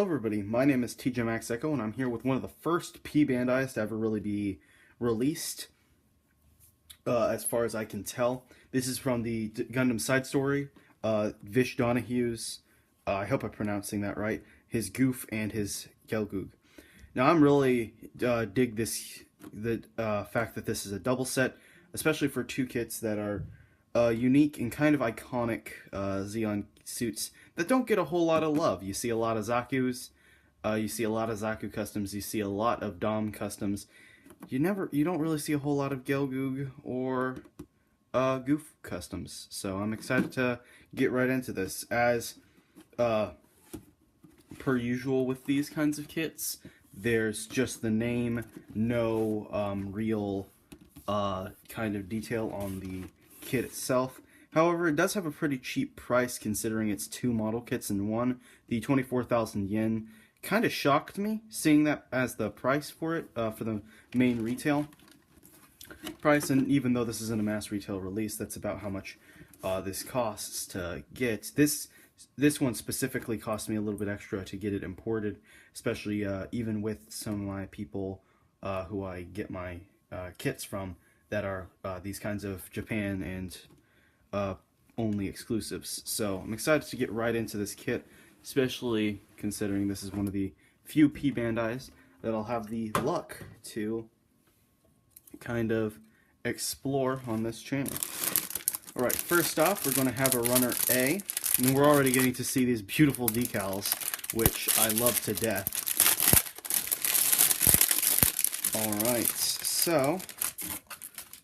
Hello everybody, my name is TJ Max Echo and I'm here with one of the first P-Bandais to ever really be released, as far as I can tell. This is from the Gundam side story, Visch Donahue's, I hope I'm pronouncing that right, his Goof and his Gelgoog. Now I'm really dig the fact that this is a double set, especially for two kits that are unique and kind of iconic Zeon suits that don't get a whole lot of love. You see a lot of Zaku's, you see a lot of Zaku customs, you see a lot of Dom customs. You don't really see a whole lot of Gelgoog or Goof customs. So I'm excited to get right into this. As per usual with these kinds of kits, there's just the name, no real kind of detail on the kit itself. However, it does have a pretty cheap price considering it's two model kits in one. The 24,000 yen kind of shocked me, seeing that as the price for it, for the main retail price. And even though this isn't a mass retail release, that's about how much this costs to get. This one specifically cost me a little bit extra to get it imported, especially even with some of my people who I get my kits from that are these kinds of Japan and only exclusives. So I'm excited to get right into this kit, especially considering this is one of the few P-Bandais that I'll have the luck to kind of explore on this channel. Alright, first off, we're going to have a runner A. And we're already getting to see these beautiful decals, which I love to death. Alright, so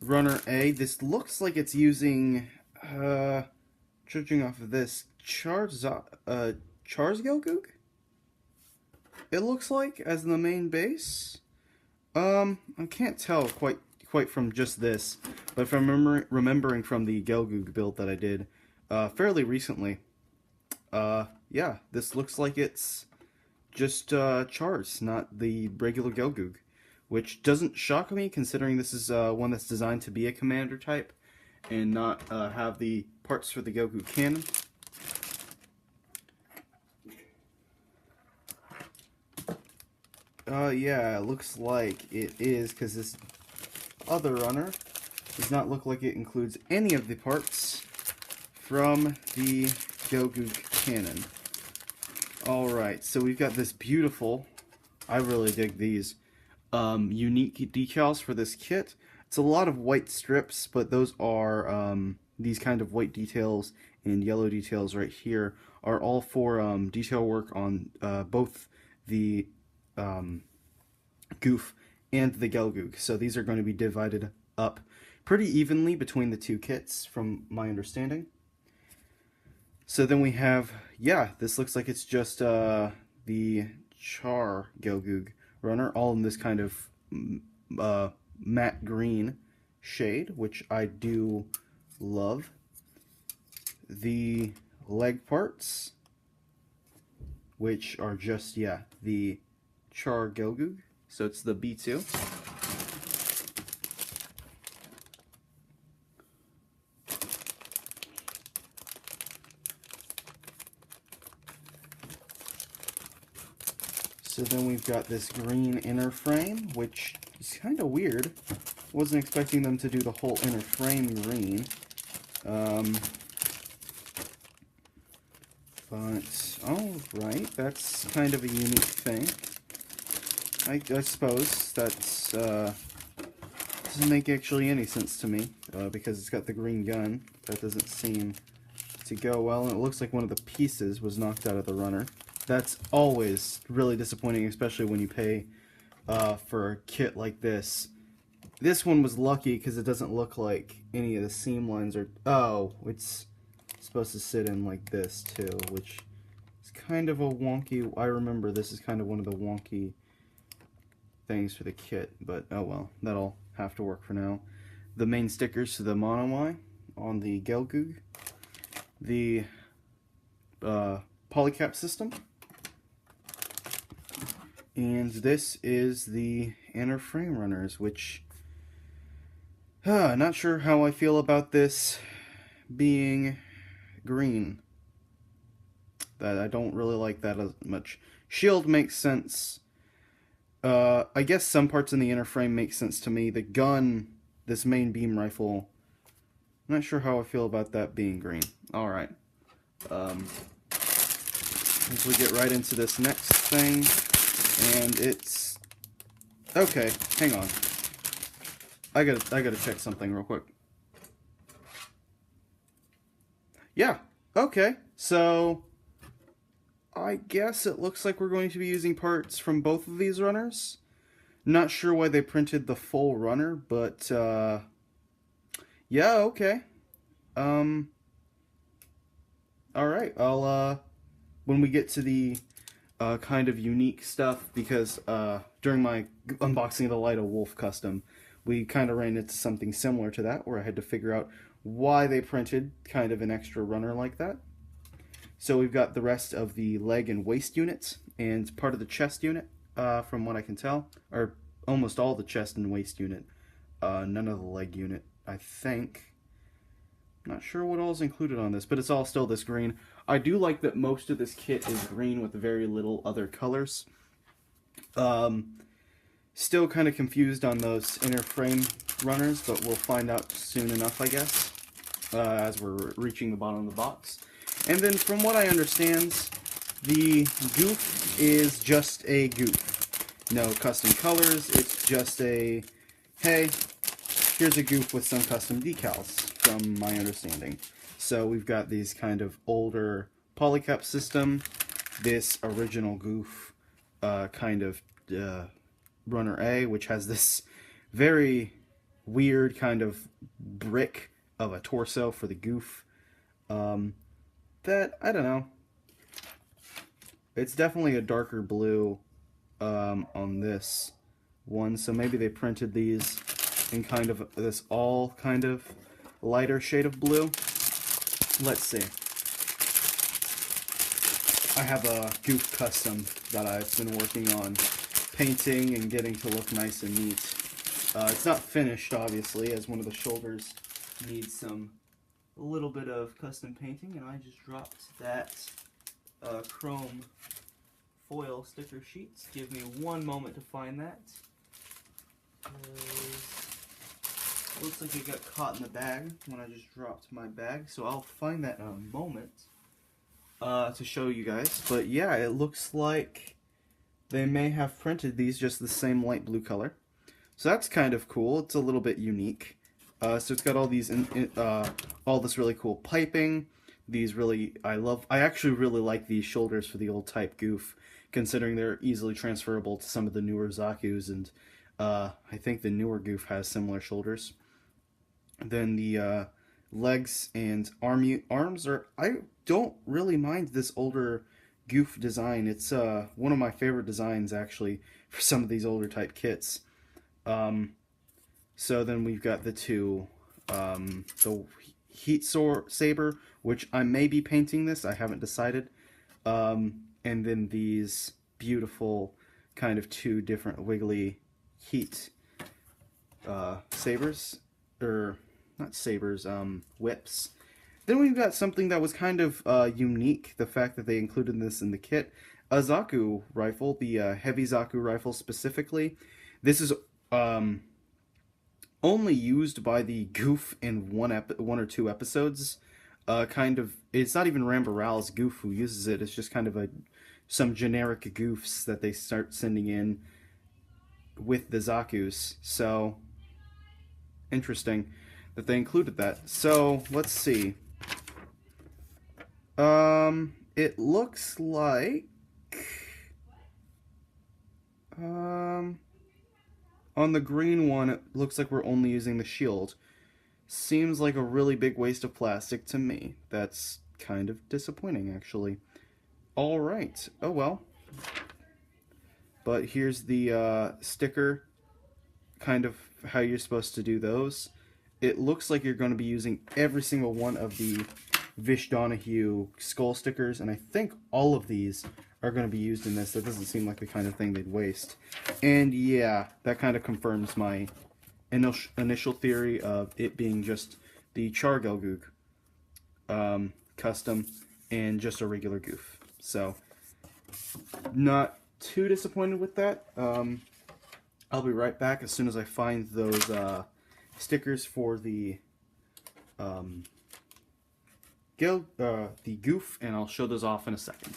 runner A, this looks like it's using, judging off of this, Char's Gelgoog? It looks like, as the main base. I can't tell quite from just this, but if I'm remembering from the Gelgoog build that I did fairly recently, yeah, this looks like it's just Char's, not the regular Gelgoog, which doesn't shock me considering this is one that's designed to be a commander type and not have the parts for the Gelgoog cannon. Yeah, it looks like it is, because this other runner does not look like it includes any of the parts from the Gelgoog cannon. Alright, so we've got this beautiful, I really dig these, unique decals for this kit. It's a lot of white strips, but those are, these kind of white details and yellow details right here are all for detail work on both the Goof and the Gelgoog. So these are going to be divided up pretty evenly between the two kits, from my understanding. So then we have, yeah, this looks like it's just the Char Gelgoog runner, all in this kind of matte green shade, which I do love. The leg parts, which are just, yeah, the Char Gelgoog, so it's the B2. So then we've got this green inner frame, which is kind of weird. Wasn't expecting them to do the whole inner frame green. But, alright, that's kind of a unique thing. I suppose that's, doesn't make actually any sense to me, because it's got the green gun. That doesn't seem to go well, and it looks like one of the pieces was knocked out of the runner. That's always really disappointing, especially when you pay for a kit like this. This one was lucky because it doesn't look like any of the seam lines are... Oh, it's supposed to sit in like this too, which is kind of a wonky... I remember this is kind of one of the wonky things for the kit, but oh well, that'll have to work for now. The main stickers to the Mono on the Gelgoog. The polycap system. And this is the inner frame runners, which not sure how I feel about this being green. That I don't really like that as much. shield makes sense. I guess some parts in the inner frame make sense to me. The gun, this main beam rifle, I'm not sure how I feel about that being green. Alright. As we get right into this next thing, and it's... Okay, hang on. I gotta check something real quick. Yeah, okay, so... I guess it looks like we're going to be using parts from both of these runners. Not sure why they printed the full runner, but, yeah, okay. Alright, I'll, when we get to the, kind of unique stuff, because, during my unboxing of the Lyta Wolf custom, we kind of ran into something similar to that, where I had to figure out why they printed kind of an extra runner like that. So we've got the rest of the leg and waist units, and part of the chest unit, from what I can tell, or almost all the chest and waist unit. None of the leg unit, I think. Not sure what all is included on this, but it's all still this green. I do like that most of this kit is green with very little other colors. Still kind of confused on those inner frame runners, but we'll find out soon enough, I guess, as we're reaching the bottom of the box. And then, from what I understand, the goof is just a goof. No custom colors, it's just a, hey, here's a goof with some custom decals, from my understanding. So we've got these kind of older polycap system, this original goof kind of runner A, which has this very weird kind of brick of a torso for the goof. That, I don't know, it's definitely a darker blue on this one, so maybe they printed these in kind of this all kind of lighter shade of blue. Let's see. I have a goof custom that I've been working on painting and getting to look nice and neat. It's not finished, obviously, as one of the shoulders needs a little bit of custom painting, and I just dropped that chrome foil sticker sheets. Give me one moment to find that. Looks like it got caught in the bag when I just dropped my bag, so I'll find that in a moment to show you guys. But yeah, it looks like they may have printed these just the same light blue color. So that's kind of cool. It's a little bit unique. So it's got all these, all this really cool piping. These really, I actually really like these shoulders for the old type goof, considering they're easily transferable to some of the newer Zaku's, and I think the newer goof has similar shoulders. Then the legs and arms are, I don't really mind this older goof design. It's one of my favorite designs, actually, for some of these older type kits. So then we've got the two, the Heat Saber, which I may be painting this, I haven't decided, and then these beautiful kind of two different wiggly heat sabers, or not sabers, whips. Then we've got something that was kind of unique, the fact that they included this in the kit, a Zaku rifle, the heavy Zaku rifle specifically. This is only used by the goof in one or two episodes. Kind of, it's not even Rambaral's goof who uses it. It's just kind of some generic goofs that they start sending in with the Zaku's. So interesting that they included that. So let's see. It looks like on the green one, it looks like we're only using the shield. Seems like a really big waste of plastic to me. That's kind of disappointing, actually. Alright, oh well. But here's the sticker, kind of how you're supposed to do those. It looks like you're going to be using every single one of the Visch Donahue skull stickers, and I think all of these are going to be used in this. That doesn't seem like the kind of thing they'd waste. And yeah, that kind of confirms my initial theory of it being just the Chargelgook custom and just a regular goof. So not too disappointed with that. I'll be right back as soon as I find those stickers for the goof, and I'll show those off in a second.